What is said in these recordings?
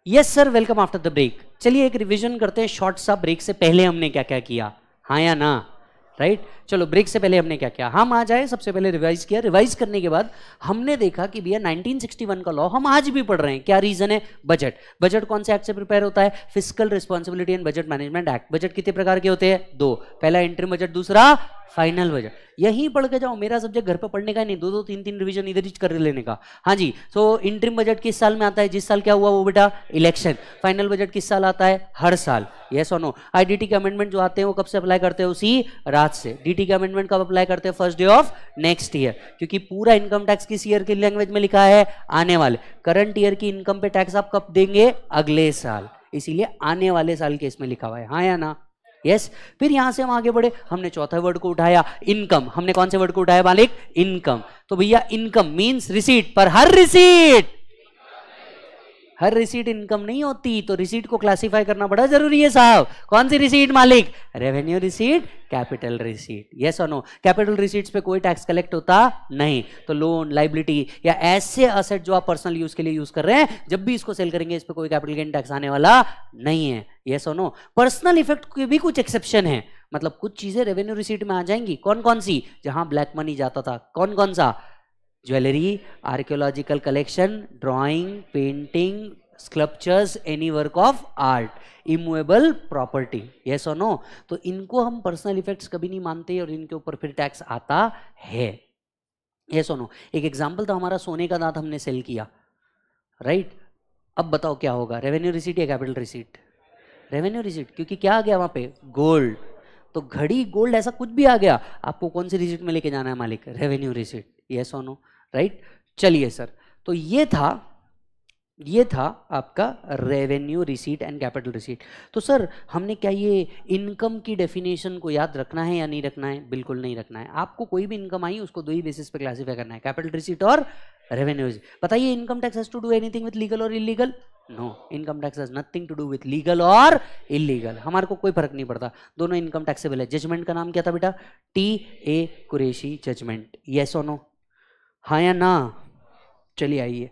Yes sir, welcome after the break. चलिए एक revision करते हैं शॉर्ट सा, ब्रेक से पहले हमने क्या क्या किया, हाँ या ना, राइट। चलो ब्रेक से पहले हमने क्या किया, हम आ जाए सबसे पहले रिवाइज किया। रिवाइज करने के बाद हमने देखा कि भैया 1961 का लॉ हम आज भी पढ़ रहे हैं। क्या रीजन है? बजट। बजट कौन से एक्ट से प्रिपेयर होता है? Fiscal responsibility and budget management act. Budget कितने प्रकार के होते हैं? दो, पहला इंटरिम बजट, दूसरा फाइनल बजट। यहीं पढ़ के जाओ, मेरा सब्जेक्ट घर पे पढ़ने का नहीं, दो दो तीन तीन रिवीजन इधर ही कर लेने का। हाँ जी, तो इंटरिम बजट किस साल में आता है? जिस साल क्या हुआ वो बेटा, इलेक्शन। फाइनल बजट किस साल आता है? हर साल। यस और नो? आईडीटी के अमेंडमेंट जो आते हैं वो कब से अप्लाई करते हैं? उसी रात से। डीटी के अमेंडमेंट कब अप्लाई करते हैं? First day of next year, क्योंकि पूरा इनकम टैक्स किस ईयर की लैंग्वेज में लिखा है? आने वाले। करंट ईयर की इनकम पे टैक्स आप कब देंगे? अगले साल, इसीलिए आने वाले साल के इसमें लिखा हुआ है, हाँ या ना? यस। फिर यहां से हम आगे बढ़े, हमने चौथा वर्ड को उठाया, इनकम। हमने कौन से वर्ड को उठाया मालिक? इनकम। तो भैया इनकम मींस रिसीट, पर हर रिसीट इनकम नहीं होती, तो रिसीट को क्लासिफाई करना बड़ा जरूरी है साहब। कौन सी रिसीट मालिक? Revenue receipt, capital receipt. Yes और नो? कैपिटल रिसीट्स पे कोई टैक्स कलेक्ट होता नहीं, तो लोन, लाइबिलिटी या ऐसे असेट जो आप पर्सनल यूज के लिए यूज कर रहे हैं, जब भी इसको सेल करेंगे इस पे कोई कैपिटल गेन टैक्स आने वाला नहीं है। यस और नो? पर्सनल इफेक्ट के भी कुछ एक्सेप्शन है, मतलब कुछ चीजें रेवेन्यू रिसीट में आ जाएंगी। कौन कौन सी? जहां ब्लैक मनी जाता था। कौन कौन सा? Jewellery, archaeological collection, drawing, painting, sculptures, any work of art, immovable property. Yes और नो? तो इनको हम पर्सनल इफेक्ट्स कभी नहीं मानते और इनके ऊपर फिर टैक्स आता है। यस और नो? एक एग्जांपल था, हमारा सोने का दांत हमने सेल किया, राइट। अब बताओ क्या होगा, रेवेन्यू रिसीट या कैपिटल रिसीट? रेवेन्यू रिसीट, क्योंकि क्या आ गया वहां पे? गोल्ड। तो घड़ी, गोल्ड, ऐसा कुछ भी आ गया, आपको कौन सी रिसीट में लेके जाना है मालिक? Revenue receipt. यस और नो? राइट। चलिए सर, तो ये था आपका revenue receipt and capital receipt. तो सर हमने क्या ये इनकम की डेफिनेशन को याद रखना है या नहीं रखना है? बिल्कुल नहीं रखना है। आपको कोई भी इनकम आई उसको दो ही बेसिस पे क्लासिफाई करना है, कैपिटल रिसीट और रेवेन्यू रिसीट। बताइए, income tax has to do anything with legal और illegal? No, income tax has nothing to do with legal और इलीगल। हमारे को कोई फर्क नहीं पड़ता, दोनों इनकम टैक्सेबल है। जजमेंट का नाम क्या था बेटा? टी.ए. कुरैशी जजमेंट। यस और नो? हाँ या ना? चलिए आइए,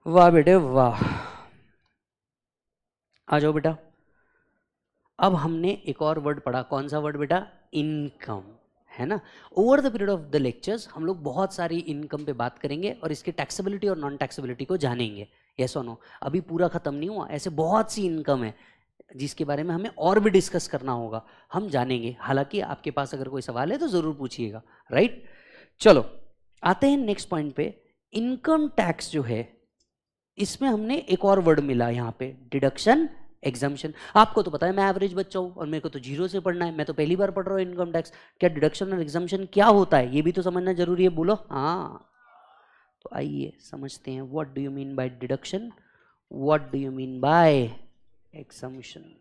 वाह बेटे वाह, आ जाओ बेटा। अब हमने एक और वर्ड पढ़ा, कौन सा वर्ड बेटा? इनकम, है ना। Over the period of the lectures हम लोग बहुत सारी इनकम पे बात करेंगे और इसकी टैक्सेबिलिटी और नॉन टैक्सेबिलिटी को जानेंगे। यस और नो? अभी पूरा खत्म नहीं हुआ, ऐसे बहुत सी इनकम है जिसके बारे में हमें और भी डिस्कस करना होगा, हम जानेंगे। हालांकि आपके पास अगर कोई सवाल है तो जरूर पूछिएगा, राइट। चलो आते हैं नेक्स्ट पॉइंट पे। इनकम टैक्स जो है, इसमें हमने एक और वर्ड मिला यहाँ पे, डिडक्शन, एग्जम्पशन। आपको तो पता है मैं एवरेज बच्चा हूँ और मेरे को तो जीरो से पढ़ना है, मैं तो पहली बार पढ़ रहा हूँ इनकम टैक्स। क्या डिडक्शन और एग्जम्पशन क्या होता है ये भी तो समझना जरूरी है, बोलो हाँ। तो आइए समझते हैं, what do you mean by deduction, what do you mean by exemption.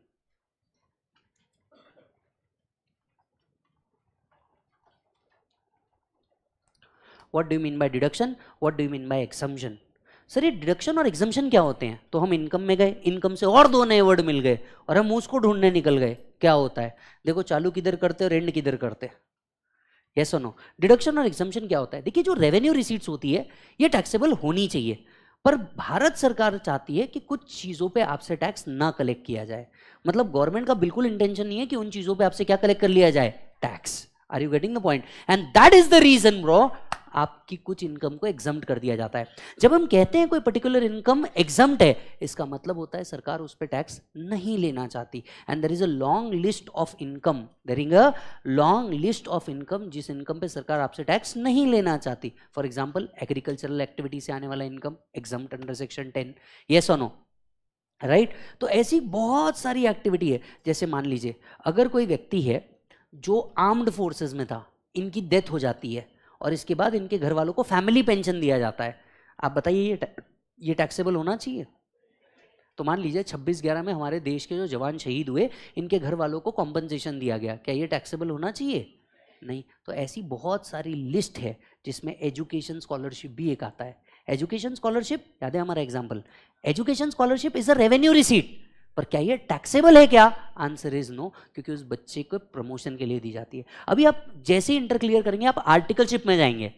What do you mean by deduction, what do you mean by exemption. Sir ये डिडक्शन और एग्जम्पशन क्या होते हैं? तो हम इनकम में गए, इनकम से और दो नए वर्ड मिल गए और हम उसको ढूंढने निकल गए, क्या होता है? देखो चालू किधर करते और एंड किधर करते। यस और नो? डिडक्शन और एग्जम्पशन क्या होता है? देखिए, जो रेवेन्यू रिसीट्स होती है ये टैक्सेबल होनी चाहिए, पर भारत सरकार चाहती है कि कुछ चीजों पे आपसे टैक्स ना कलेक्ट किया जाए। मतलब गवर्नमेंट का बिल्कुल इंटेंशन नहीं है कि उन चीजों पे आपसे क्या कलेक्ट कर लिया जाए? Tax. Are you getting the point? And that is the reason bro, आपकी कुछ इनकम को एग्जम्प्ट कर दिया जाता है। जब हम कहते हैं कोई पर्टिकुलर इनकम एग्जम्प्ट है, इसका मतलब होता है सरकार उस पर टैक्स नहीं लेना चाहती। And there is a long list of income, there is a long list of income जिस इनकम पे सरकार आपसे टैक्स नहीं लेना चाहती। फॉर एग्जाम्पल, एग्रीकल्चरल एक्टिविटी से आने वाला income exempt under section 10। Yes और नो? राइट। तो ऐसी बहुत सारी एक्टिविटी है। जैसे मान लीजिए अगर कोई व्यक्ति है जो आर्म्ड फोर्सेस में था, इनकी डेथ हो जाती है और इसके बाद इनके घर वालों को फैमिली पेंशन दिया जाता है। आप बताइए ये टैक्सेबल होना चाहिए? तो मान लीजिए 26/11 में हमारे देश के जो जवान शहीद हुए, इनके घर वालों को कॉम्पनसेशन दिया गया, क्या ये टैक्सेबल होना चाहिए? नहीं। तो ऐसी बहुत सारी लिस्ट है जिसमें एजुकेशन स्कॉलरशिप भी एक आता है। एजुकेशन स्कॉलरशिप याद है हमारा example, education scholarship is a revenue receipt, पर क्या ये टैक्सेबल है क्या? आंसर इज नो, क्योंकि उस बच्चे को प्रमोशन के लिए दी जाती है। अभी आप जैसे ही इंटर क्लियर करेंगे आप आर्टिकलशिप में जाएंगे,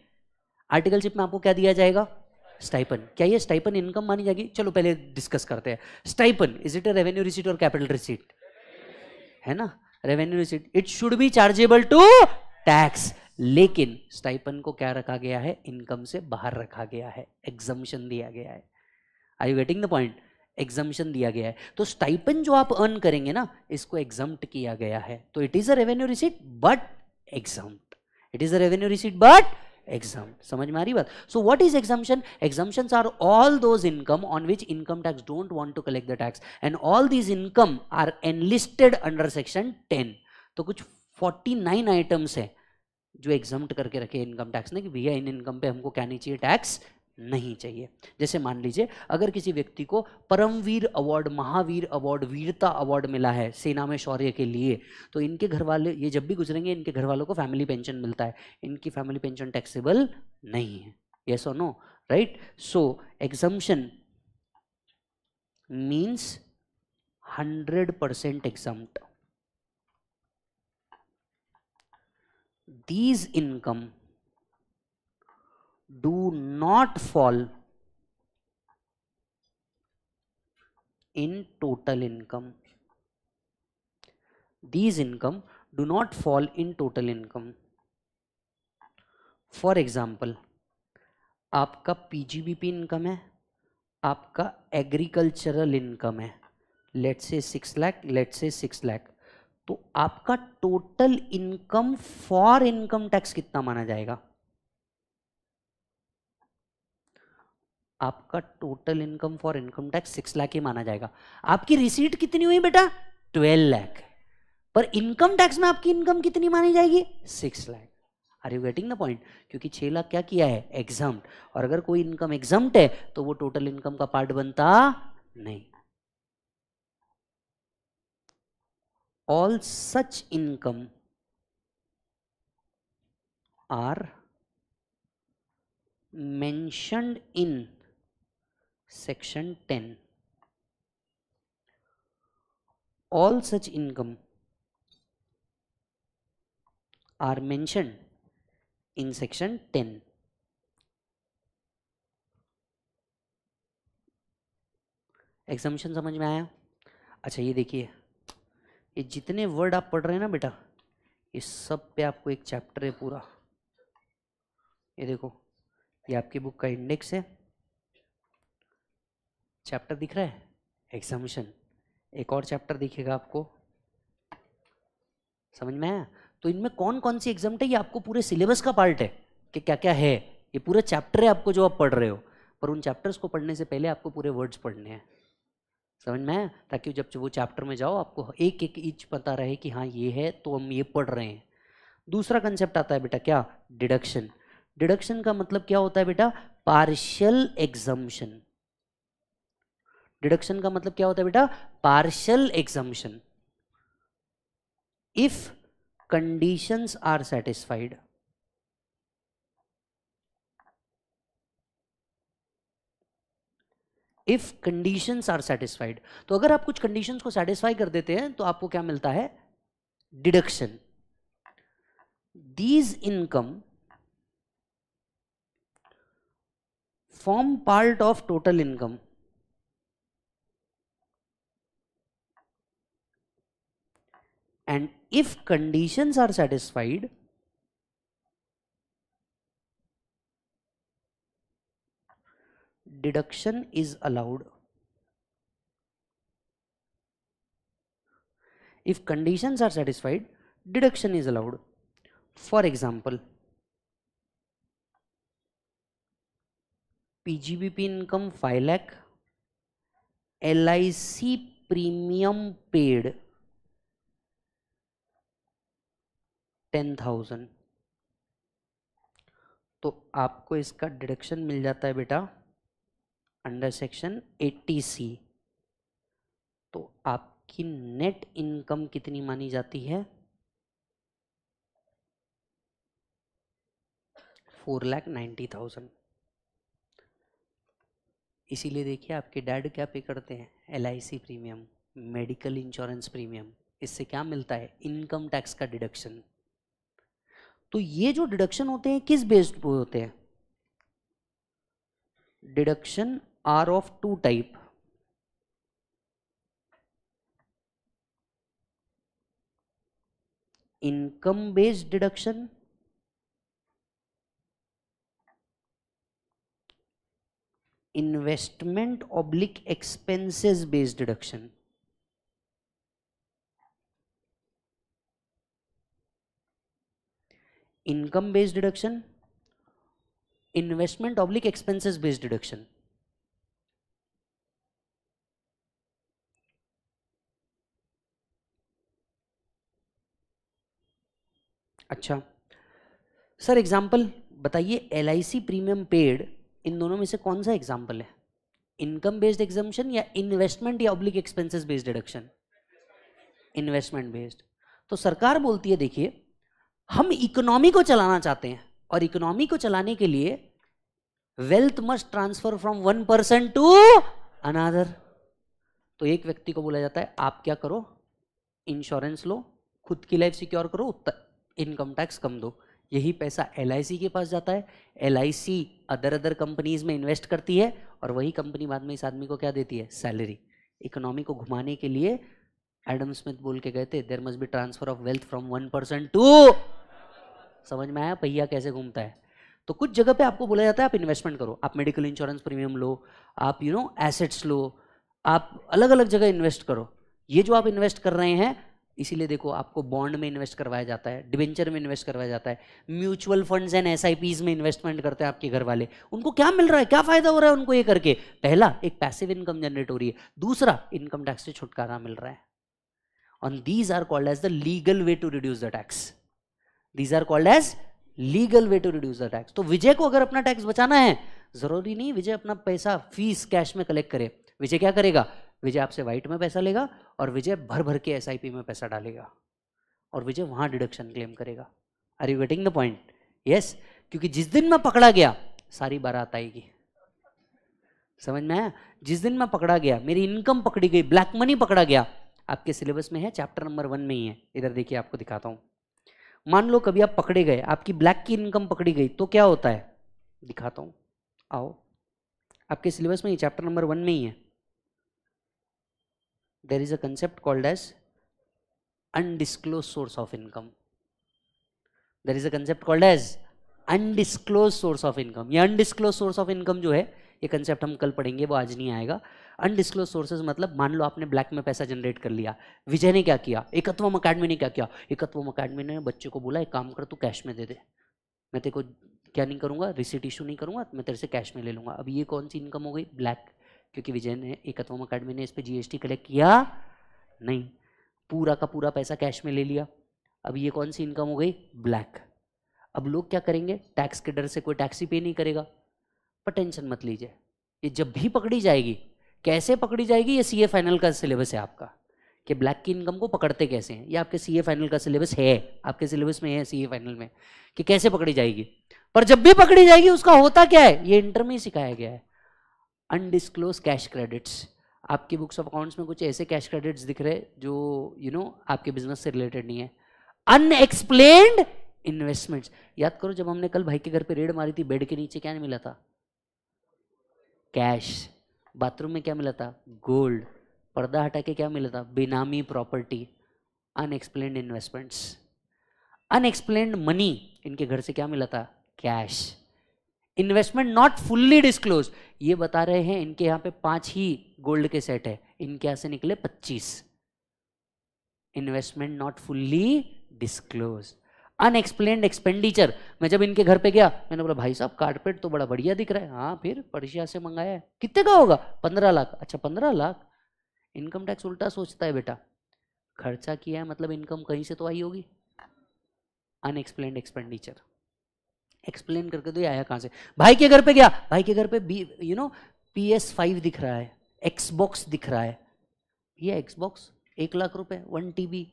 आर्टिकलशिप में आपको क्या दिया जाएगा? स्टाइपन। क्या ये स्टाइपन इनकम मानी जाएगी? चलो पहले डिस्कस करते हैं। Stipend is it a revenue receipt और कैपिटल रिसीट? है ना, revenue receipt. It should be chargeable to tax, लेकिन स्टाइपन को क्या रखा गया है? इनकम से बाहर रखा गया है, एग्जम्पशन दिया गया है। Are you getting the point? Exemption दिया गया है। तो स्टाइपन जो आप अर्न करेंगे ना, इसको एग्जम्प्ट किया गया है, तो it is a revenue receipt but exempt. It is a revenue receipt but exempt. समझ में आ रही बात? So what is exemption? Exemptions are all those income on which income tax don't want to collect the tax and all these income are enlisted under section 10। तो कुछ 49 items है जो exempt करके रखे इनकम टैक्स ने कि भैया इन income पे हमको क्या नहीं चाहिए? टैक्स नहीं चाहिए। जैसे मान लीजिए अगर किसी व्यक्ति को परमवीर अवार्ड, महावीर अवार्ड, वीरता अवार्ड मिला है सेना में शौर्य के लिए, तो इनके घर वाले, ये जब भी गुजरेंगे इनके घर वालों को फैमिली पेंशन मिलता है, इनकी फैमिली पेंशन टैक्सेबल नहीं है। यस और no? Right? So exemption means 100% exempt. These income do not fall in total income. These income do not fall in total income. For example, आपका पीजीबीपी इनकम है, आपका agricultural income है, let's say 6 lakh, let's say 6 lakh, तो आपका total income for income tax कितना माना जाएगा? आपका total income for income tax 6 lakh ही माना जाएगा। आपकी रिसीट कितनी हुई बेटा? 12 लाख। पर इनकम टैक्स में आपकी इनकम कितनी मानी जाएगी? 6 lakh. Are you getting the point? क्योंकि 6 लाख क्या किया है? एग्जम्प्ट। और अगर कोई इनकम एग्जम्प्ट है तो वो टोटल इनकम का पार्ट बनता नहीं। All such income are mentioned in section 10. All such income are mentioned in section 10. एग्जामिशन समझ में आया? अच्छा ये देखिए, ये जितने वर्ड आप पढ़ रहे हैं ना बेटा, ये सब पे आपको एक चैप्टर है पूरा। ये देखो, ये आपकी बुक का इंडेक्स है, चैप्टर दिख रहा है एग्जामिशन। एक और चैप्टर दिखेगा आपको, समझ में आया? तो इनमें कौन कौन सी एग्जाम है, ये आपको पूरे सिलेबस का पार्ट है कि क्या क्या है। ये पूरा चैप्टर है आपको जो आप पढ़ रहे हो, पर उन चैप्टर्स को पढ़ने से पहले आपको पूरे वर्ड्स पढ़ने हैं। समझ में आया? ताकि जब वो चैप्टर में जाओ आपको एक एक ईच पता रहे कि हाँ ये है तो हम ये पढ़ रहे हैं। दूसरा कंसेप्ट आता है बेटा क्या? डिडक्शन। डिडक्शन का मतलब क्या होता है बेटा? Partial exemption. डिडक्शन का मतलब क्या होता है बेटा? Partial exemption. If conditions are satisfied, if conditions are satisfied, तो अगर आप कुछ कंडीशंस को सेटिस्फाई कर देते हैं तो आपको क्या मिलता है? Deduction. These income form part of total income and if conditions are satisfied, deduction is allowed. If conditions are satisfied, deduction is allowed. For example, PGBP income 5 lakh, LIC premium paid 10,000, तो आपको इसका deduction मिल जाता है बेटा under section 80C। तो आपकी net income कितनी मानी जाती है? 4,90,000। इसीलिए देखिए आपके डैड क्या पे करते हैं? LIC premium, medical insurance premium. इससे क्या मिलता है? इनकम टैक्स का डिडक्शन। तो ये जो डिडक्शन होते हैं किस बेस्ड पे होते हैं? Deduction are of two type. Income based deduction investment oblique expenses based deduction. Income based deduction, investment oblique expenses based deduction. अच्छा सर, एग्जाम्पल बताइए, LIC प्रीमियम पेड, इन दोनों में से कौन सा एग्जाम्पल है? इनकम बेस्ड एग्जम्पशन या इन्वेस्टमेंट या oblique expenses based deduction? Investment based. तो सरकार बोलती है देखिए, हम इकोनॉमी को चलाना चाहते हैं और इकोनॉमी को चलाने के लिए wealth must transfer from one person to another. तो एक व्यक्ति को बोला जाता है आप क्या करो, इंश्योरेंस लो, खुद की लाइफ सिक्योर करो, इनकम टैक्स कम दो। यही पैसा LIC के पास जाता है, LIC अदर कंपनीज में इन्वेस्ट करती है और वही कंपनी बाद में इस आदमी को क्या देती है? सैलरी। इकोनॉमी को घुमाने के लिए एडम स्मिथ बोल के गए थे, there must be transfer of wealth from one person to. समझ में आया पहिया कैसे घूमता है? तो कुछ जगह पे आपको बोला जाता है आप इन्वेस्टमेंट करो, आप मेडिकल इंश्योरेंस प्रीमियम लो, आप एसेट्स लो, आप अलग अलग जगह इन्वेस्ट करो। ये जो आप इन्वेस्ट कर रहे हैं, इसीलिए देखो आपको बॉन्ड में इन्वेस्ट करवाया जाता है, डिबेंचर में इन्वेस्ट करवाया जाता है, म्यूचुअल फंड्स एंड SIPs में इन्वेस्टमेंट करते हैं आपके घर वाले। उनको क्या मिल रहा है, क्या फायदा हो रहा है उनको ये करके? पहला, एक पैसिव इनकम जनरेट हो रही है, दूसरा इनकम टैक्स से छुटकारा मिल रहा है। और these are called as the legal way to reduce the tax. These are called as legal way to reduce the tax. तो विजय को अगर अपना टैक्स बचाना है, जरूरी नहीं विजय अपना पैसा फीस कैश में कलेक्ट करे। विजय क्या करेगा? विजय आपसे वाइट में पैसा लेगा और विजय भर भर के SIP में पैसा डालेगा और विजय वहां डिडक्शन क्लेम करेगा। Are you getting the point? Yes, क्योंकि जिस दिन मैं पकड़ा गया सारी बारात आएगी। समझ में आया? जिस दिन मैं पकड़ा गया, मेरी इनकम पकड़ी गई, ब्लैक मनी पकड़ा गया, आपके सिलेबस में है, चैप्टर नंबर 1 में ही है। इधर देखिए, आपको दिखाता हूं। मान लो कभी आप पकड़े गए, आपकी ब्लैक की इनकम पकड़ी गई, तो क्या होता है दिखाता हूं, आओ। आपके सिलेबस में ही चैप्टर नंबर 1 में ही है। There is a concept called as undisclosed source of income. There is a concept called as undisclosed source of income. ये undisclosed source of income जो है, ये कंसेप्ट हम कल पढ़ेंगे, वो आज नहीं आएगा। अनडिस्क्लोज सोर्सेज मतलब, मान लो आपने ब्लैक में पैसा जनरेट कर लिया, विजय ने क्या किया, एकत्वम अकेडमी ने क्या किया, एकत्वम अकेडमी ने बच्चे को बोला एक काम कर, तू कैश में दे दे, मैं तेरे को क्या नहीं करूंगा, रिसीट इशू नहीं करूंगा, मैं तेरे से कैश में ले लूंगा। अब ये कौन सी इनकम हो गई? ब्लैक, क्योंकि विजय ने, एकत्वम अकेडमी ने इस पे GST कलेक्ट किया नहीं, पूरा का पूरा पैसा कैश में ले लिया। अब ये कौन सी इनकम हो गई? ब्लैक। अब लोग क्या करेंगे? टैक्स के डर से कोई टैक्स ही पे नहीं करेगा। पर टेंशन मत लीजिए, ये जब भी पकड़ी जाएगी, कैसे पकड़ी जाएगी, ये CA फाइनल का सिलेबस है आपका, कि ब्लैक की इनकम को पकड़ते कैसे हैं। ये आपके CA फाइनल का सिलेबस है, आपके सिलेबस में है CA फाइनल में, कि कैसे पकड़ी जाएगी। पर जब भी पकड़ी जाएगी उसका होता क्या है, ये इंटर में ही सिखाया गया है। Undisclosed cash credits. आपकी बुक्स ऑफ अकाउंट्स में कुछ ऐसे कैश क्रेडिट्स दिख रहे जो आपके बिजनेस से रिलेटेड नहीं है। Unexplained investments. याद करो, जब हमने कल भाई के घर पे रेड मारी थी, बेड के नीचे क्या नहीं मिला था? कैश। बाथरूम में क्या मिला था? गोल्ड। पर्दा हटा के क्या मिला था? बेनामी property. Unexplained investments. Unexplained money, इनके घर से क्या मिला था? Cash. Investment not fully disclose, ये बता रहे हैं इनके यहाँ पे 5 ही गोल्ड के सेट है, इनके यहाँ से निकले 25। Investment not fully disclose. Unexplained expenditure. मैं जब इनके घर पे गया, मैंने बोला भाई साहब कारपेट तो बड़ा बढ़िया दिख रहा है। हाँ, फिर पर्शिया से मंगाया है। कितने का होगा? 15 लाख। अच्छा 15 लाख। इनकम टैक्स उल्टा सोचता है बेटा, खर्चा किया है मतलब इनकम कहीं से तो आई होगी। Unexplained expenditure. एक्सप्लेन करके दो, आया कहां से? भाई के घर पे गया, भाई के घर पे PS5 दिख रहा है, Xbox दिख रहा है। ये Xbox 1 लाख रुपए, 1 TB,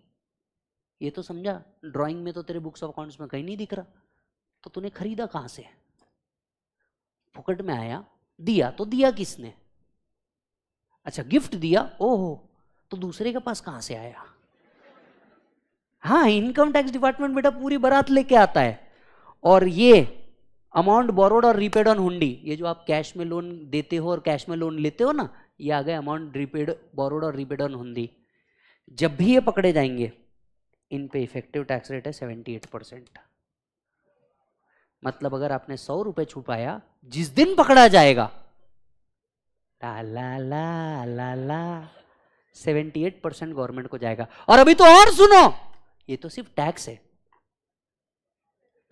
ये तो समझा। ड्राइंग में तो तेरे बुक्स ऑफ अकाउंट्स में कहीं नहीं दिख रहा, तो तूने खरीदा कहां से? फुकट में आया, दिया तो दिया किसने? अच्छा गिफ्ट दिया, ओहो, तो दूसरे के पास कहां से आया? हाँ, इनकम टैक्स डिपार्टमेंट बेटा पूरी बारात लेके आता है। और ये अमाउंट बोरोड और रीपेड ऑन हुंडी, ये जो आप कैश में लोन देते हो और कैश में लोन लेते हो ना, ये आ गए अमाउंट रीपेड बोरोड और रीपेड ऑन हुंडी। जब भी ये पकड़े जाएंगे इन पे इफेक्टिव टैक्स रेट है 78%। मतलब अगर आपने 100 रुपए छुपाया, जिस दिन पकड़ा जाएगा ला ला ला ला ला 78% गवर्नमेंट को जाएगा। और अभी तो और सुनो, ये तो सिर्फ टैक्स है,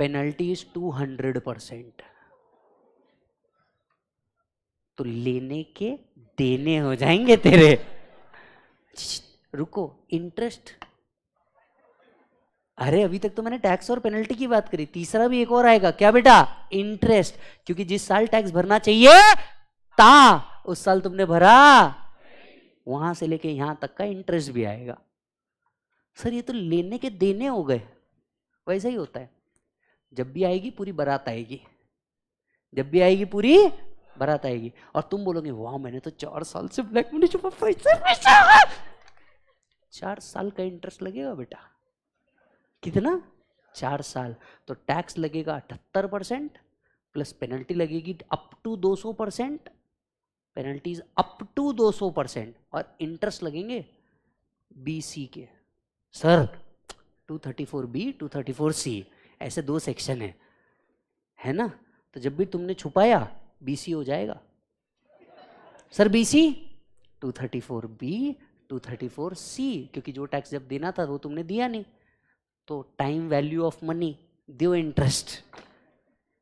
पेनल्टी इज 200%। तो लेने के देने हो जाएंगे तेरे। रुको, इंटरेस्ट, अरे अभी तक तो मैंने टैक्स और पेनल्टी की बात करी, तीसरा भी एक और आएगा, क्या बेटा? इंटरेस्ट। क्योंकि जिस साल टैक्स भरना चाहिए था उस साल तुमने भरा, वहां से लेके यहां तक का इंटरेस्ट भी आएगा। सर ये तो लेने के देने हो गए। वैसा ही होता है, जब भी आएगी पूरी बारात आएगी, जब भी आएगी पूरी बारात आएगी, और तुम बोलोगे वाह मैंने तो 4 साल से ब्लैक मनी छुपा, पैसा 4 साल का इंटरेस्ट लगेगा बेटा। कितना? 4 साल। तो टैक्स लगेगा 78% प्लस पेनल्टी लगेगी up to 200%, penalties up to 200%, और इंटरेस्ट लगेंगे BC के। सर 234B 234C ऐसे 2 सेक्शन है ना? तो जब भी तुमने छुपाया BC हो जाएगा। सर BC 234B 234C, क्योंकि जो टैक्स जब देना था वो तुमने दिया नहीं, तो टाइम वैल्यू ऑफ मनी दो इंटरेस्ट,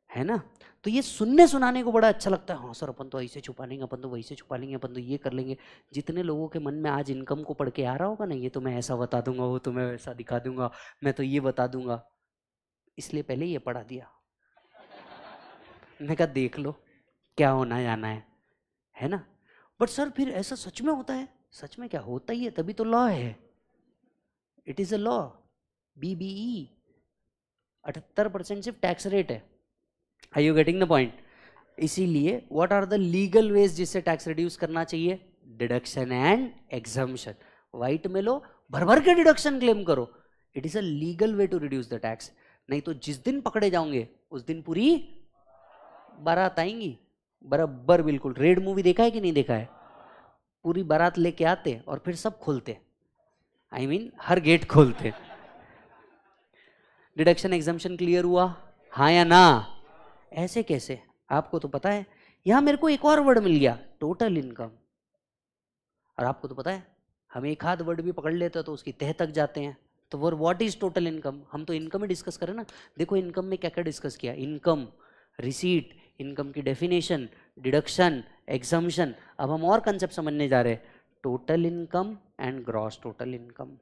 है ना? तो ये सुनने सुनाने को बड़ा अच्छा लगता है, हाँ सर अपन तो ऐसे छुपा लेंगे, अपन तो वैसे छुपा लेंगे, अपन तो ये कर लेंगे। जितने लोगों के मन में आज इनकम को पढ़ के आ रहा होगा ना, ये तो मैं ऐसा बता दूंगा, वो तो मैं वैसा दिखा दूंगा, मैं तो ये बता दूंगा, इसलिए पहले ये पढ़ा दिया। मैं कहा देख लो क्या होना जाना है ना? बट सर फिर ऐसा सच में होता है? सच में क्या होता ही है, तभी तो लॉ है, it is a law. BBE 78% सिर्फ टैक्स रेट है। Are you getting the point? इसीलिए what are the legal ways जिससे टैक्स रिड्यूस करना चाहिए? Deduction and exemption. व्हाइट में लो, भर भर के डिडक्शन क्लेम करो, it is a legal way to reduce the tax. नहीं तो जिस दिन पकड़े जाओगे उस दिन पूरी बारात आएंगी, बराबर बिल्कुल। रेड मूवी देखा है कि नहीं देखा है? पूरी बारात लेके आते और फिर सब खोलते, I mean, हर गेट खोलते। डिडक्शन एग्जम्पशन क्लियर हुआ? हाँ या ना? ऐसे कैसे? आपको तो पता है, यहां मेरे को एक और वर्ड मिल गया, टोटल इनकम। और आपको तो पता है हम एक आध वर्ड भी पकड़ लेते तो उसकी तह तक जाते हैं। तो वो व्हाट इज टोटल इनकम? हम तो इनकम ही डिस्कस करें ना। देखो इनकम में क्या क्या डिस्कस किया, इनकम, रिसीट, इनकम की डेफिनेशन, डिडक्शन, एग्जम्पशन। अब हम और कंसेप्ट समझने जा रहे हैं, total income and gross total income.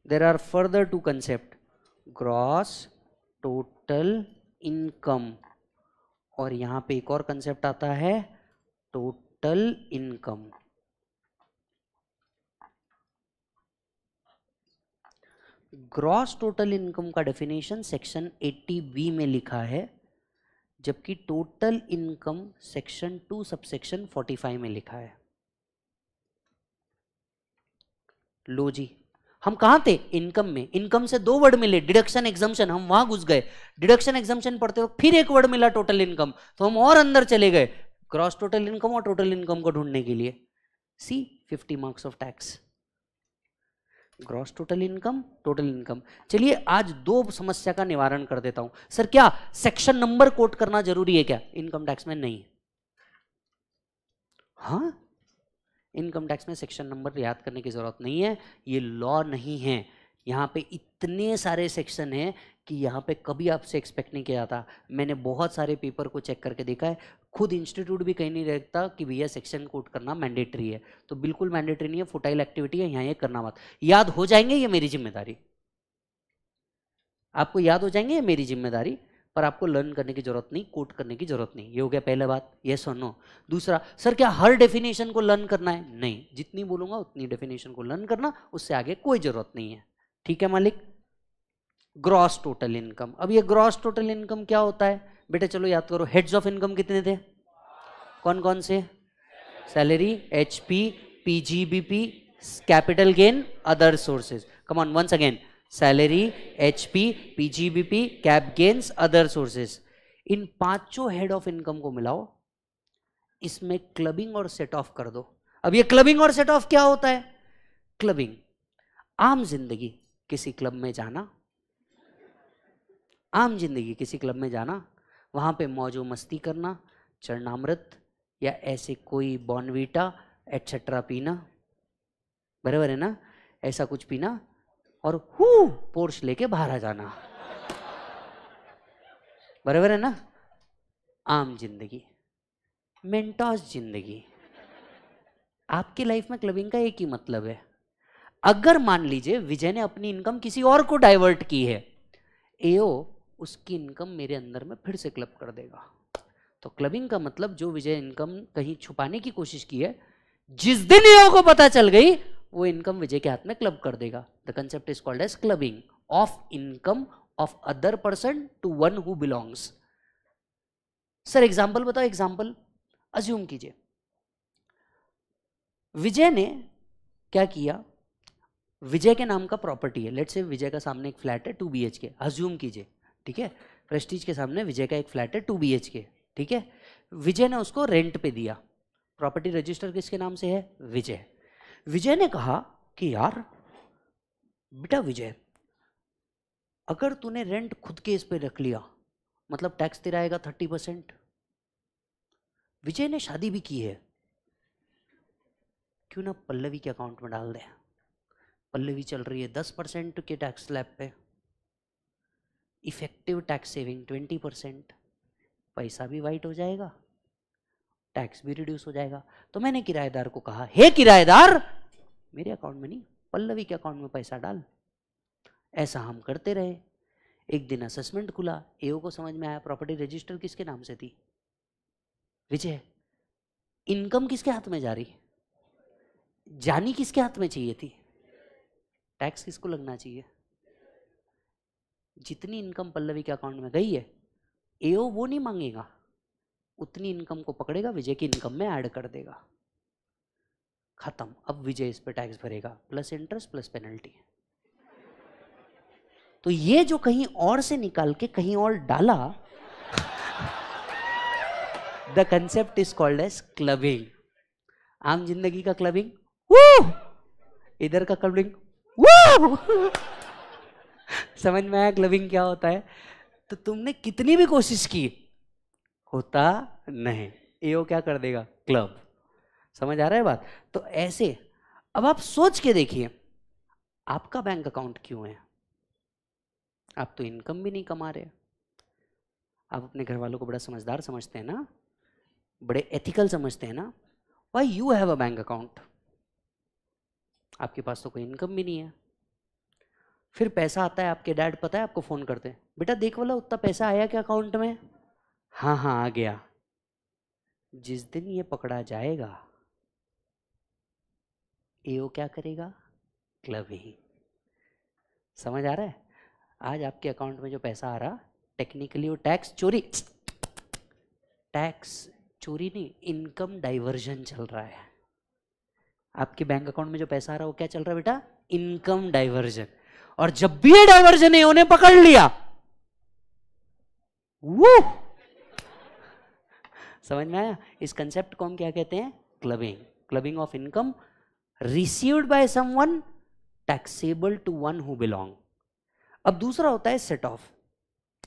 There are further 2 concepts, gross total income, और यहां पे एक और कंसेप्ट आता है total income. Gross total income का डेफिनेशन सेक्शन 80B में लिखा है, जबकि टोटल इनकम सेक्शन 2 सबसेक्शन 45 में लिखा है। लो जी, हम कहां थे? इनकम में। इनकम से 2 वर्ड मिले, डिडक्शन एग्जम्पशन, हम वहां घुस गए। डिडक्शन एग्जम्पशन पढ़ते वक्त फिर एक वर्ड मिला टोटल इनकम, तो हम और अंदर चले गए ग्रॉस टोटल इनकम और टोटल इनकम को ढूंढने के लिए। सी 50 marks of tax, gross total income, total income. चलिए आज 2 समस्या का निवारण कर देता हूं। सर क्या सेक्शन नंबर कोट करना जरूरी है क्या इनकम टैक्स में? नहीं। हाँ, इनकम टैक्स में सेक्शन नंबर याद करने की जरूरत नहीं है, ये लॉ नहीं है। यहाँ पे इतने सारे सेक्शन हैं कि यहाँ पे कभी आपसे एक्सपेक्ट नहीं किया जाता। मैंने बहुत सारे पेपर को चेक करके देखा है, खुद इंस्टीट्यूट भी कहीं नहीं रहता कि भैया सेक्शन कोट करना मैंडेटरी है। तो बिल्कुल मैंडेटरी नहीं है, फुटाइल एक्टिविटी है, यहाँ ये करना मत। याद हो जाएंगे ये मेरी जिम्मेदारी, आपको याद हो जाएंगे ये मेरी जिम्मेदारी, पर आपको लर्न करने की जरूरत नहीं, कोट करने की जरूरत नहीं। ये हो गया पहला बात, यस और नो। दूसरा, सर क्या हर डेफिनेशन को लर्न करना है? नहीं, जितनी बोलूंगा उतनी डेफिनेशन को लर्न करना, उससे आगे कोई जरूरत नहीं है। ठीक है मालिक? Gross total income. अब ये ग्रॉस टोटल इनकम क्या होता है बेटा? चलो याद करो, हेड्स ऑफ इनकम कितने थे? कौन कौन से? Salary, HP, PGBP, capital gain, other sources. Come on once again, salary, HP, PGBP, cap gains, other sources. इन पांचों हेड ऑफ इनकम को मिलाओ, इसमें क्लबिंग और सेट ऑफ कर दो। अब ये क्लबिंग और सेट ऑफ क्या होता है? क्लबिंग, आम जिंदगी, किसी क्लब में जाना, आम जिंदगी किसी क्लब में जाना, वहां पे मौजो मस्ती करना, चरणामृत या ऐसे कोई बॉर्नवीटा एटसेट्रा पीना, बराबर है ना, ऐसा कुछ पीना और पोर्श लेके बाहर आ जाना, बराबर है ना, आम जिंदगी। मेंटोस जिंदगी। आपकी लाइफ में क्लबिंग का एक ही मतलब है, अगर मान लीजिए विजय ने अपनी इनकम किसी और को डाइवर्ट की है, एओ उसकी इनकम मेरे अंदर में फिर से क्लब कर देगा। तो क्लबिंग का मतलब जो विजय इनकम कहीं छुपाने की कोशिश की है, जिस दिन एओ को पता चल गई वो इनकम विजय के हाथ में क्लब कर देगा। The concept is called as clubbing of income of other person to one who belongs. Sir example बताओ, एग्जाम्पल अज्यूम कीजिए विजय ने क्या किया, विजय के नाम का प्रॉपर्टी है, लेट्स से विजय का सामने एक फ्लैट है 2 BHK, अज्यूम कीजिए, ठीक है, प्रेस्टीज के सामने विजय का एक फ्लैट है 2 BHK, ठीक है, विजय ने उसको रेंट पे दिया, प्रॉपर्टी रजिस्टर किसके नाम से है? विजय। विजय ने कहा कि यार बेटा विजय, अगर तूने रेंट खुद के इस पे रख लिया मतलब टैक्स तेरा आएगा 30%। विजय ने शादी भी की है, क्यों ना पल्लवी के अकाउंट में डाल दे, पल्लवी चल रही है 10% के टैक्स स्लैब पे, इफेक्टिव टैक्स सेविंग 20%, पैसा भी वाइट हो जाएगा, टैक्स भी रिड्यूस हो जाएगा। तो मैंने किराएदार को कहा, हे किराएदार, मेरे अकाउंट में नहीं पल्लवी के अकाउंट में पैसा डाल। ऐसा हम करते रहे। एक दिन असेसमेंट खुला, एओ को समझ में आया प्रॉपर्टी रजिस्टर किसके नाम से थी? विजय। इनकम किसके हाथ में जा रही? जानी किसके हाथ में चाहिए थी? टैक्स किसको लगना चाहिए? जितनी इनकम पल्लवी के अकाउंट में गई है, एओ वो नहीं मांगेगा, उतनी इनकम को पकड़ेगा, विजय की इनकम में ऐड कर देगा, खत्म। अब विजय इस पे टैक्स भरेगा, प्लस इंटरेस्ट प्लस पेनल्टी। तो ये जो कहीं और से निकाल के कहीं और डाला, the concept is called as clubbing. आम जिंदगी का क्लबिंग, इधर का क्लबिंग, समझ में आया क्लबिंग क्या होता है? तो तुमने कितनी भी कोशिश की, होता नहीं, एओ क्या कर देगा? क्लब। समझ आ रहा है बात? तो ऐसे अब आप सोच के देखिए, आपका बैंक अकाउंट क्यों है? आप तो इनकम भी नहीं कमा रहे। आप अपने घर वालों को बड़ा समझदार समझते हैं ना, बड़े एथिकल समझते हैं ना। Why you have a bank account? आपके पास तो कोई इनकम भी नहीं है। फिर पैसा आता है, आपके डैड पता है आपको फोन करते हैं, बेटा देख वाला उतना पैसा आया क्या अकाउंट में? हाँ हाँ आ गया। जिस दिन ये पकड़ा जाएगा, एओ क्या करेगा? क्लब ही। समझ आ रहा है? आज आपके अकाउंट में जो पैसा आ रहा, टेक्निकली वो टैक्स चोरी, टैक्स चोरी नहीं, इनकम डाइवर्जन चल रहा है। आपके बैंक अकाउंट में जो पैसा आ रहा है वो क्या चल रहा है बेटा? Income diversion. और जब भी ये डाइवर्जन है उन्हें पकड़ लिया, वो समझ में आया? इस कंसेप्ट को हम क्या कहते हैं? Clubbing. Clubbing of income received by someone taxable to one who belong. अब दूसरा होता है सेट ऑफ,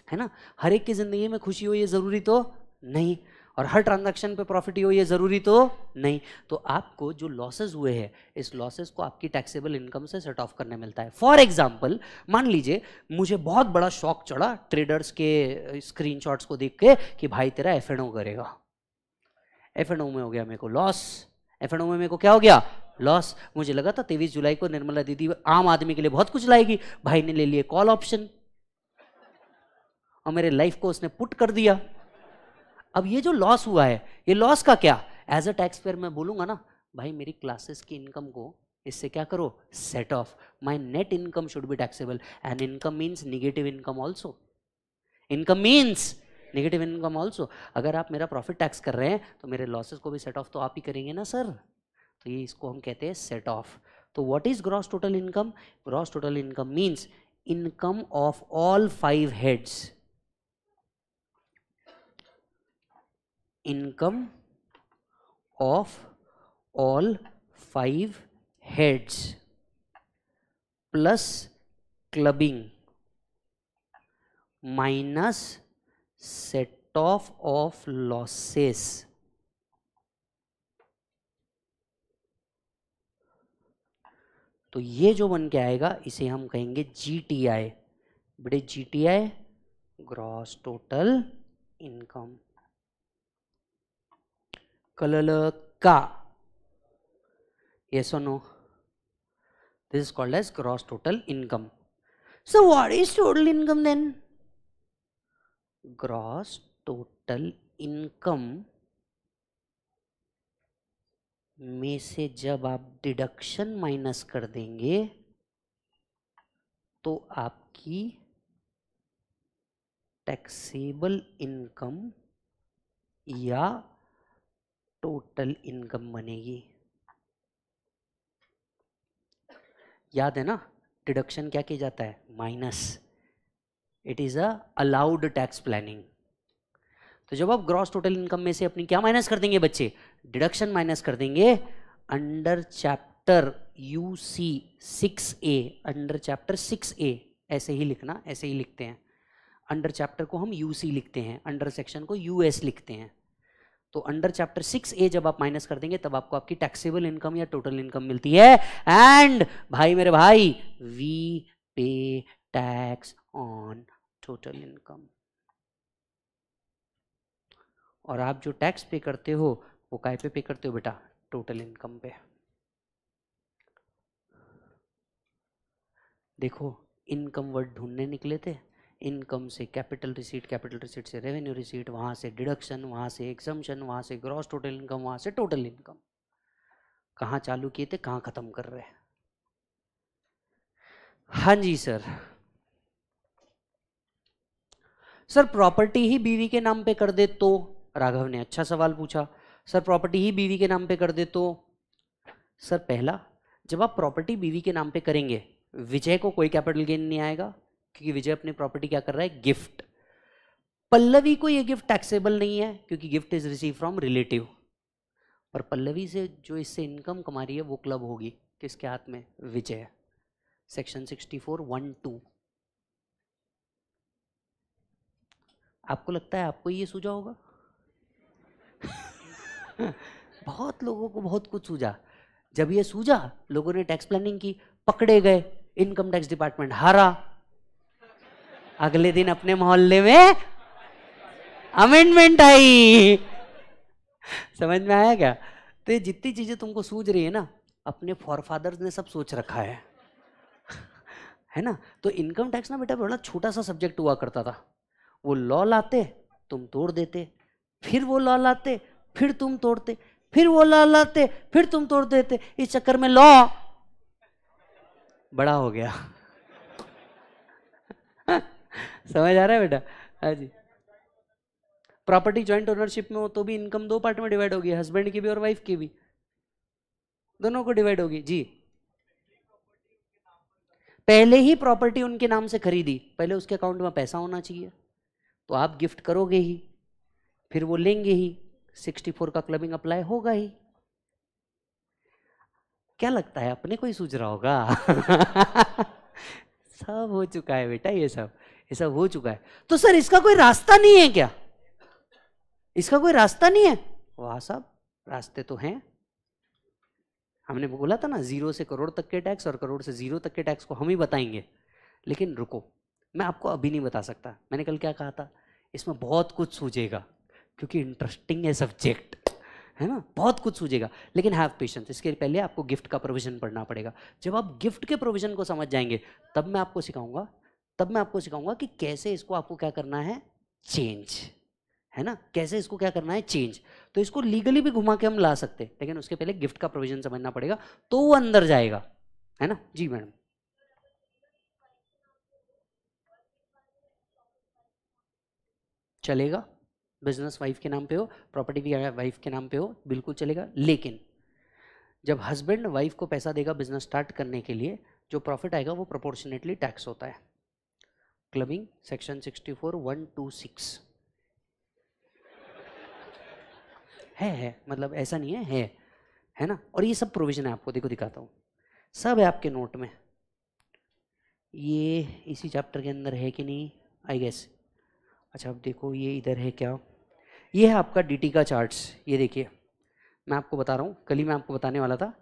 है ना। हर एक की जिंदगी में खुशी हो ये जरूरी तो नहीं, और हर ट्रांजैक्शन पे प्रॉफिट हो ये जरूरी तो नहीं। तो आपको जो लॉसेस हुए हैं, इस लॉसेस को आपकी टैक्सेबल इनकम से सेट ऑफ करने मिलता है। फॉर एग्जांपल, मान लीजिए मुझे बहुत बड़ा शौक चढ़ा ट्रेडर्स के स्क्रीनशॉट्स को देख के कि भाई तेरा एफ&ओ करेगा, एफ&ओ में हो गया मेरे को लॉस, एफ&ओ में मेरे को क्या हो गया? लॉस। मुझे लगा था 23 जुलाई को निर्मला दीदी आम आदमी के लिए बहुत कुछ लाएगी, भाई ने ले लिए कॉल ऑप्शन और मेरे लाइफ को उसने पुट कर दिया। अब ये जो लॉस हुआ है, ये लॉस का क्या? एज अ टैक्स पेयर मैं बोलूंगा ना, भाई मेरी क्लासेस की इनकम को इससे क्या करो? Set of. My net income should be taxable, and income means negative income also. Income means negative income also. अगर आप मेरा प्रॉफिट टैक्स कर रहे हैं तो मेरे लॉसेस को भी सेट ऑफ तो आप ही करेंगे ना सर। तो ये इसको हम कहते हैं सेट ऑफ। तो what is gross total income? Gross total income means income of all 5 heads. Income of all 5 heads plus clubbing minus set off of losses. तो ये जो बन के आएगा इसे हम कहेंगे GTI. बेटे GTI gross total income. Colour का, yes or no? This is called as gross total income. So what is total income then? Gross total income में से जब आप डिडक्शन माइनस कर देंगे तो आपकी टैक्सेबल इनकम या टोटल इनकम बनेगी. याद है ना, डिडक्शन क्या किया जाता है? Minus. It is a allowed tax planning. तो जब आप ग्रॉस टोटल इनकम में से अपनी क्या माइनस कर देंगे बच्चे? डिडक्शन माइनस कर देंगे. Under chapter UC 6A, under chapter 6A, ऐसे ही लिखना, ऐसे ही लिखते हैं. अंडर चैप्टर को हम UC लिखते हैं, अंडर सेक्शन को US लिखते हैं. तो अंडर चैप्टर 6A जब आप माइनस कर देंगे तब आपको आपकी टैक्सेबल इनकम या टोटल इनकम मिलती है. एंड भाई मेरे भाई, वी पे टैक्स ऑन टोटल इनकम. और आप जो टैक्स पे करते हो वो काय पे करते हो बेटा? टोटल इनकम पे. देखो, इनकम वर्ड ढूंढने निकले थे. इनकम से कैपिटल रिसीट, कैपिटल रिसीट से रेवेन्यू रिसीट, वहां से डिडक्शन, वहां से एग्जम्पशन, वहां से ग्रॉस टोटल इनकम, वहां से टोटल इनकम. कहाँ चालू किए थे, कहाँ खत्म कर रहे हैं? हाँ जी सर. सर प्रॉपर्टी ही बीवी के नाम पे कर दे तो? राघव ने अच्छा सवाल पूछा. सर प्रॉपर्टी ही बीवी के नाम पे कर दे तो? सर पहला, जब आप प्रॉपर्टी बीवी के नाम पे करेंगे विजय को कोई कैपिटल गेन नहीं आएगा क्योंकि विजय अपनी प्रॉपर्टी क्या कर रहा है? गिफ्ट. पल्लवी को ये गिफ्ट टैक्सेबल नहीं है क्योंकि gift is receive from relative. और पल्लवी से जो इससे इनकम कमा रही है वो क्लब होगी किसके हाथ में? विजय. सेक्शन 64(1)(2. आपको लगता है आपको ये सूझा होगा? बहुत लोगों को बहुत कुछ सूझा. जब ये सूझा, लोगों ने टैक्स प्लानिंग की, पकड़े गए, इनकम टैक्स डिपार्टमेंट हारा. अगले दिन अपने मोहल्ले में अमेंडमेंट आई. समझ में आया क्या? तो ये जितनी चीजें तुमको सूझ रही है ना, अपने फॉरफादर्स ने सब सोच रखा है ना. तो इनकम टैक्स ना बेटा बड़ा छोटा सा सब्जेक्ट हुआ करता था. वो लॉ लाते, तुम तोड़ देते, फिर वो लॉ लाते, फिर तुम तोड़ते, फिर वो लॉ लाते, फिर तुम तोड़ देते. इस चक्कर में लॉ बड़ा हो गया. समझ आ रहा है बेटा? हाँ जी. प्रॉपर्टी ज्वाइंट ओनरशिप में हो तो भी इनकम 2 पार्ट में डिवाइड होगी, हस्बैंड की भी और वाइफ की भी, दोनों को डिवाइड होगी जी. पहले ही प्रॉपर्टी उनके नाम से खरीदी, पहले उसके अकाउंट में पैसा होना चाहिए, तो आप गिफ्ट करोगे ही, फिर वो लेंगे ही, 64 का क्लबिंग अप्लाई होगा ही. क्या लगता है अपने को ही सूझ रहा होगा? सब हो चुका है बेटा, ये सब हो चुका है. तो सर इसका कोई रास्ता नहीं है क्या? इसका कोई रास्ता नहीं है? वाह साहब, रास्ते तो हैं. हमने बोला था ना 0 से करोड़ तक के टैक्स और करोड़ से 0 तक के टैक्स को हम ही बताएंगे. लेकिन रुको, मैं आपको अभी नहीं बता सकता. मैंने कल क्या कहा था? इसमें बहुत कुछ सूझेगा क्योंकि इंटरेस्टिंग है सब्जेक्ट, है ना. बहुत कुछ सूझेगा, लेकिन हैव पेशेंस. इसके पहले आपको गिफ्ट का प्रोविजन पढ़ना पड़ेगा. जब आप गिफ्ट के प्रोविजन को समझ जाएंगे तब मैं आपको सिखाऊंगा कि कैसे इसको आपको क्या करना है? चेंज, है ना. कैसे इसको क्या करना है? चेंज. तो इसको लीगली भी घुमा के हम ला सकते हैं, लेकिन उसके पहले गिफ्ट का प्रोविजन समझना पड़ेगा तो वो अंदर जाएगा, है ना. जी मैडम. चलेगा, बिजनेस वाइफ के नाम पे हो, प्रॉपर्टी भी वाइफ के नाम पे हो, बिल्कुल चलेगा. लेकिन जब हस्बैंड वाइफ को पैसा देगा बिजनेस स्टार्ट करने के लिए, जो प्रॉफिट आएगा वो प्रोपोर्शनेटली टैक्स होता है. क्लबिंग सेक्शन 64 126 है मतलब ऐसा नहीं है ना। और ये सब प्रोविजन है, आपको देखो दिखाता हूँ, सब है आपके नोट में। ये इसी चैप्टर के अंदर है कि नहीं, आई गेस। अच्छा अब देखो ये इधर है क्या, ये है आपका डीटी का चार्ट्स। ये देखिए मैं आपको बता रहा हूँ, कल ही मैं आपको बताने वाला था।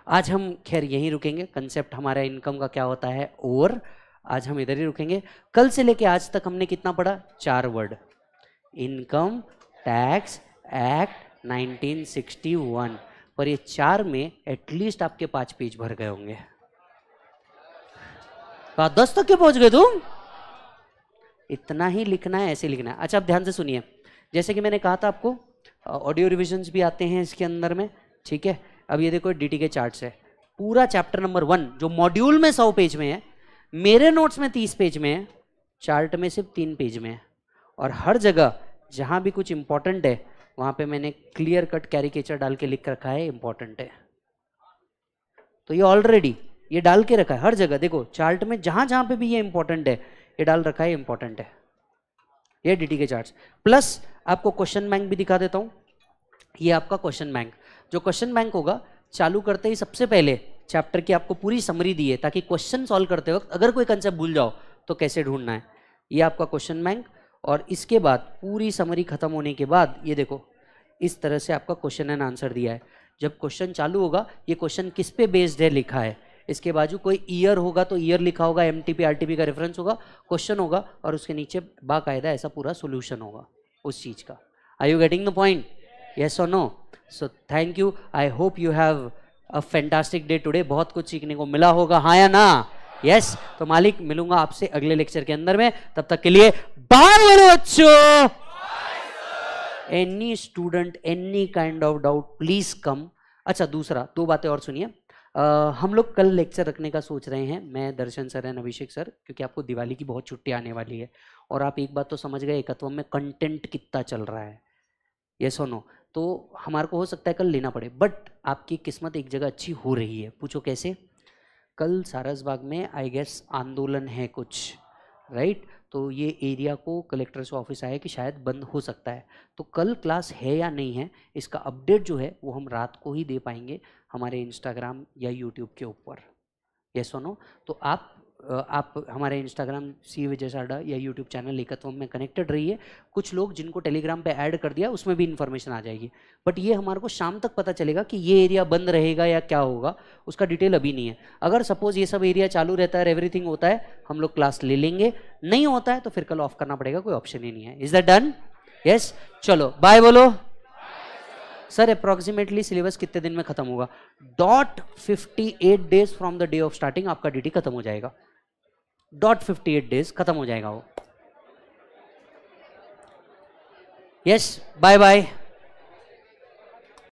आज हम खैर यहीं रुकेंगे, कंसेप्ट हमारा इनकम का क्या होता है, और आज हम इधर ही रुकेंगे। कल से लेके आज तक हमने कितना पढ़ा, 4 वर्ड, इनकम टैक्स एक्ट 1961। पर ये 4 में एटलीस्ट आपके 5 पेज भर गए होंगे। 10 तक के पहुंच गए तुम? इतना ही लिखना है, ऐसे लिखना है। अच्छा अब ध्यान से सुनिए, जैसे कि मैंने कहा था आपको ऑडियो रिविजन्स भी आते हैं इसके अंदर में, ठीक है। अब ये देखो डीटी के चार्ट्स है, पूरा चैप्टर नंबर 1 जो मॉड्यूल में 100 पेज में है, मेरे नोट्स में 30 पेज में है, चार्ट में सिर्फ 3 पेज में है। और हर जगह जहां भी कुछ इंपॉर्टेंट है वहां पे मैंने क्लियर कट कैरिकेचर डाल के लिख रखा है इंपॉर्टेंट है। तो ये ऑलरेडी ये डाल के रखा है हर जगह, देखो चार्ट में जहां जहां पे भी ये इंपॉर्टेंट है ये डाल रखा है, इंपॉर्टेंट है ये डीटी के चार्ट्स। प्लस आपको क्वेश्चन बैंक भी दिखा देता हूं, ये आपका क्वेश्चन बैंक। जो क्वेश्चन बैंक होगा, चालू करते ही सबसे पहले चैप्टर की आपको पूरी समरी दी है, ताकि क्वेश्चन सॉल्व करते वक्त अगर कोई कंसेप्ट भूल जाओ तो कैसे ढूंढना है, ये आपका क्वेश्चन बैंक। और इसके बाद पूरी समरी खत्म होने के बाद ये देखो इस तरह से आपका क्वेश्चन एंड आंसर दिया है। जब क्वेश्चन चालू होगा, ये क्वेश्चन किस पे बेस्ड है लिखा है, इसके बाजू कोई ईयर होगा तो ईयर लिखा होगा, एमटीपी आरटीपी का रेफरेंस होगा, क्वेश्चन होगा, और उसके नीचे बाकायदा ऐसा पूरा सोल्यूशन होगा उस चीज का। Are you getting the point, yes और no? So thank you, I hope you have a fantastic day today. बहुत कुछ सीखने को मिला होगा, हाँ या ना? यस तो मालिक मिलूंगा आपसे अगले लेक्चर के अंदर में, तब तक के लिए बाय बोलो बच्चों। Any student any kind of doubt please come. अच्छा दूसरा 2 बातें और सुनिए, हम लोग कल लेक्चर रखने का सोच रहे हैं, मैं, दर्शन सर एंड अभिषेक सर, क्योंकि आपको दिवाली की बहुत छुट्टी आने वाली है। और आप एक बात तो समझ गए, एकत्वम में कंटेंट कितना चल रहा है, यस और नो? तो हमारे को हो सकता है कल लेना पड़े, बट आपकी किस्मत एक जगह अच्छी हो रही है। पूछो कैसे? कल सारसबाग में आई गेस आंदोलन है कुछ, राइट? तो ये एरिया को कलेक्टर से ऑफिस आया कि शायद बंद हो सकता है, तो कल क्लास है या नहीं है इसका अपडेट जो है वो हम रात को ही दे पाएंगे हमारे इंस्टाग्राम या यूट्यूब के ऊपर, यस और नो? तो आप हमारे इंस्टाग्राम सी विजय साडा या यूट्यूब चैनल एकत्वम में कनेक्टेड रहिए। कुछ लोग जिनको टेलीग्राम पे ऐड कर दिया उसमें भी इन्फॉर्मेशन आ जाएगी, बट ये हमारे को शाम तक पता चलेगा कि ये एरिया बंद रहेगा या क्या होगा, उसका डिटेल अभी नहीं है। अगर सपोज ये सब एरिया चालू रहता है, एवरीथिंग होता है, हम लोग क्लास ले लेंगे, नहीं होता है तो फिर कल ऑफ करना पड़ेगा, कोई ऑप्शन ही नहीं है। Is that done? यस चलो बाय बोलो। सर अप्रोक्सीमेटली सिलेबस कितने दिन में खत्म होगा? .58 days from the day of starting आपका डीटी खत्म हो जाएगा, .58 डेज खत्म हो जाएगा वो। Yes bye bye.